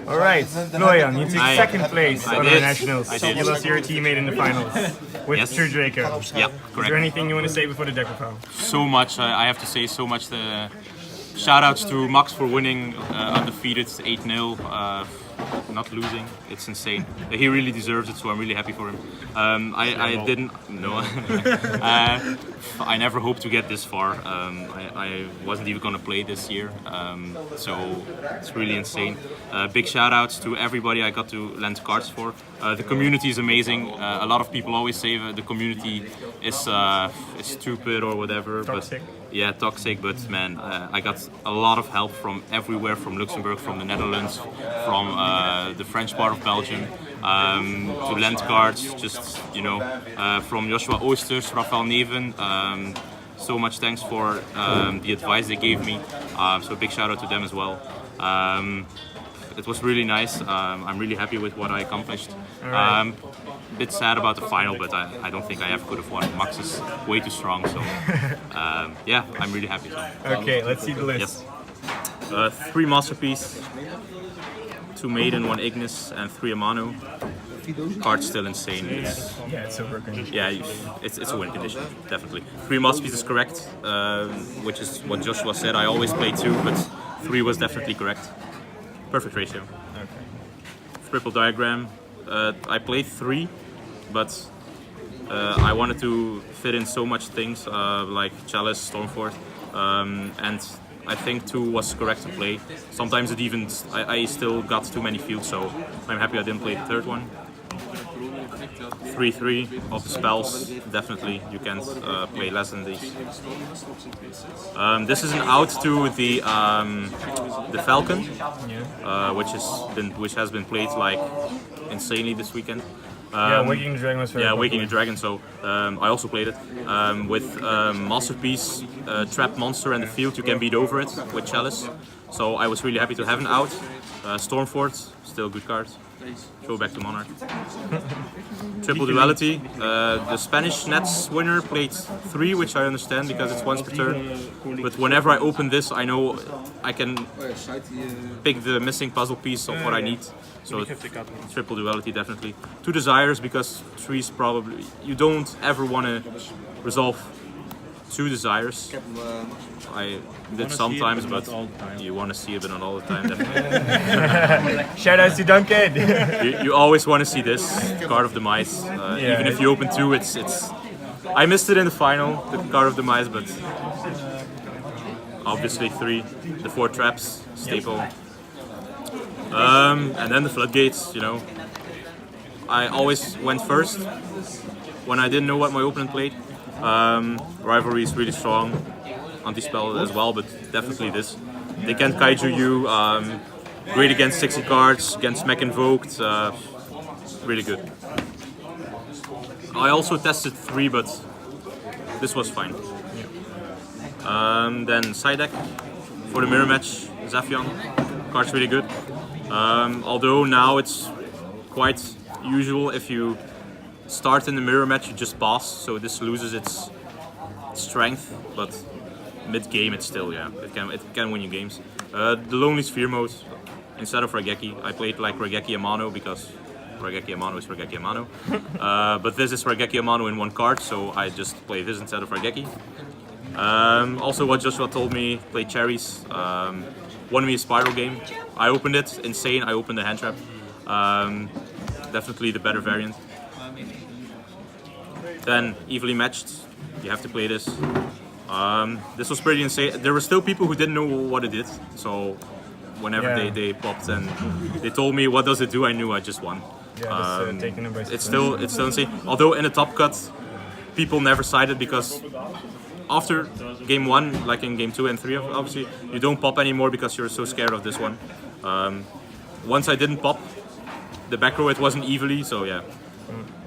All right, Florian, you took second place on did. our nationals. I did. You lost your teammate in the finals with Yes. True Draco. Yeah, Is there correct. anything you want to say before the Draco foul? So much, I have to say so much. Shout outs to Max for winning undefeated 8-0. Not losing, it's insane. He really deserves it, so I'm really happy for him. I didn't, no, I never hoped to get this far. I wasn't even gonna play this year, so it's really insane. Big shout outs to everybody I got to lend cards for. The community is amazing. A lot of people always say the community is stupid or whatever. Toxic. But yeah, toxic, but man, I got a lot of help from everywhere, from Luxembourg, from the Netherlands, from the French part of Belgium, to lend cards, just, you know, from Joshua Oosters, Rafael Neven. So much thanks for the advice they gave me, so big shout out to them as well. It was really nice. I'm really happy with what I accomplished. A bit sad about the final, but I don't think I ever could have won. Max is way too strong, so yeah, I'm really happy. So. Okay, let's see the list. Yes. 3 Masterpiece, 2 Maiden, 1 Ignis, and 3 Amano. Card's still insane. Yeah, it's over condition. Yeah, it's a win condition, definitely. 3 Masterpiece is correct, which is what Joshua said. I always play 2, but 3 was definitely correct. Perfect ratio. Okay. Triple diagram. I played 3, but I wanted to fit in so much things like Chalice, Stormfort, and I think 2 was correct to play. Sometimes it even I still got too many fields, so I'm happy I didn't play the 3rd one. 3/3 of the spells, definitely you can't play less than these. This is an out to the Falcon, which has been played like insanely this weekend. Yeah, Waking the Dragon was very popular. Waking the Dragon. So I also played it with Masterpiece, Trap Monster, and the field. You can beat over it with Chalice. So I was really happy to have an out. Stormfort, still a good card. Go back to Monarch. Triple Duality. The Spanish Nets winner played 3, which I understand because it's once per turn. But whenever I open this, I know I can pick the missing puzzle piece of what I need. So Triple Duality definitely. 2 Desires because 3 is probably you don't ever want to resolve 2 Desires. I did sometimes, but you want to see it, but not all the time. Definitely. Shout outs to Duncan! You always want to see this Card of the Mice. Even if you open 2, it's. I missed it in the final, the Card of the Mice, but obviously 3, the 4 traps, staple. And then the floodgates. You know, I always went first when I didn't know what my opponent played. Rivalry is really strong. Anti-spell as well, but definitely this. They can't kaiju you. Great against 60 cards, against Mech Invoked. Really good. I also tested 3, but this was fine. Then side deck for the mirror match, Zafion. Card's really good. Although now it's quite usual if you start in the mirror match, you just pass, so this loses its strength, but mid-game it's still, yeah, it can win you games. The Lonely Sphere mode, instead of Raigeki, I played like Raigeki Amano because Raigeki Amano is Raigeki Amano. But this is Raigeki Amano in 1 card, so I just play this instead of Raigeki. Also what Joshua told me, play Cherries. Won me a Spiral game. I opened it, insane, I opened the hand trap. Definitely the better variant. Then Evilly Matched, you have to play this. This was pretty insane. There were still people who didn't know what it did, so whenever they popped and they told me what does it do, I knew I just won. Yeah, taking it by it's still insane. Although in the top cut, people never sided because after game 1, like in game 2 and 3, obviously you don't pop anymore because you're so scared of this one. Once I didn't pop the back row, it wasn't evilly, so yeah.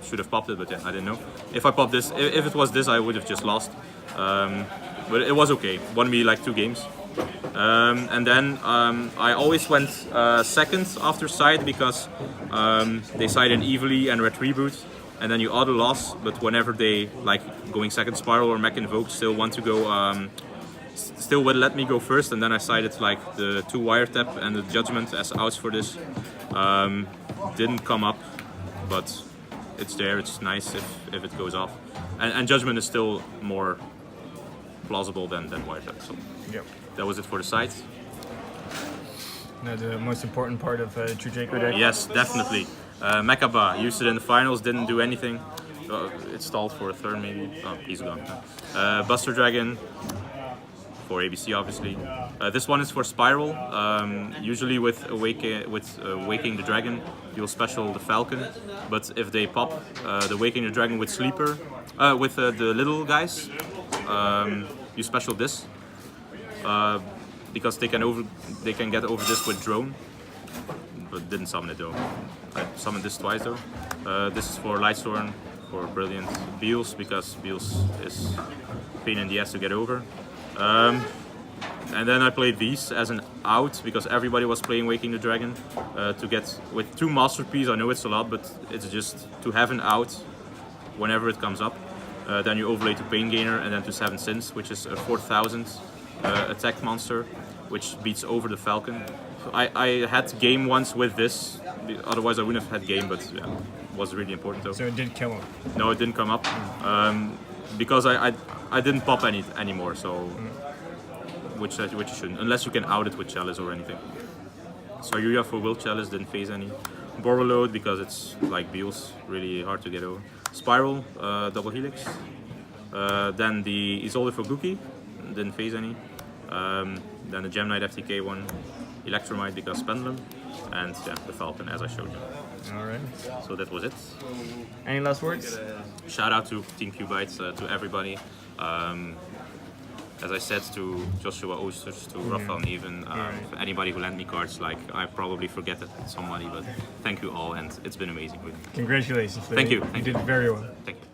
Should have popped it, but yeah, I didn't know. If I popped this, if it was this, I would have just lost. But it was okay. Won me like 2 games. And then I always went second after side because they sided evilly and red reboot, and then you auto loss. But whenever they like going second spiral or mech invoke still want to go still would let me go first, and then I cited like the 2 wiretap and the judgment as outs for this. Didn't come up, but it's there. It's nice if it goes off, and judgment is still more plausible than wiretap. So Yep. that was it for the site. Now the most important part of True Draco deck. Yes, definitely. Mekaba, used it in the finals, didn't do anything. It stalled for a turn maybe. Oh, he's gone. Buster Dragon for ABC obviously. This one is for Spiral. Usually with Waking the Dragon, you'll special the Falcon. But if they pop the Waking the Dragon with Sleeper, with the little guys, you special this. Because they can get over this with Drone, but didn't summon it though. I summoned this twice though. This is for Lightstorm, for Brilliant Beals, because Beals is a pain in the ass to get over. And then I played these as an out because everybody was playing Waking the Dragon to get with 2 Masterpiece. I know it's a lot, but it's just to have an out whenever it comes up. Then you overlay to Pain Gainer and then to 7 Sins, which is a 4000 attack monster, which beats over the Falcon. So I had game once with this, otherwise I wouldn't have had game, but yeah, it was really important though. So it did kill him. No, it didn't come up because I didn't pop anymore. So which you shouldn't, unless you can out it with Chalice or anything. So Yuya for Will Chalice didn't phase any. Borreload because it's like Beals, really hard to get over. Spiral, double Helix. Then the Isolde for Gookie, didn't phase any. Then the Gem Knight FTK one, Electromite because Pendulum, and yeah, the Falcon as I showed you. All right. So that was it. Any last words? Shout out to Team Qbyte, to everybody. As I said, to Joshua Oosters, to Rafael Neven, anybody who lent me cards, like I probably forget somebody, but thank you all, and it's been amazing. Congratulations. Thank you. You did very well. Thank you.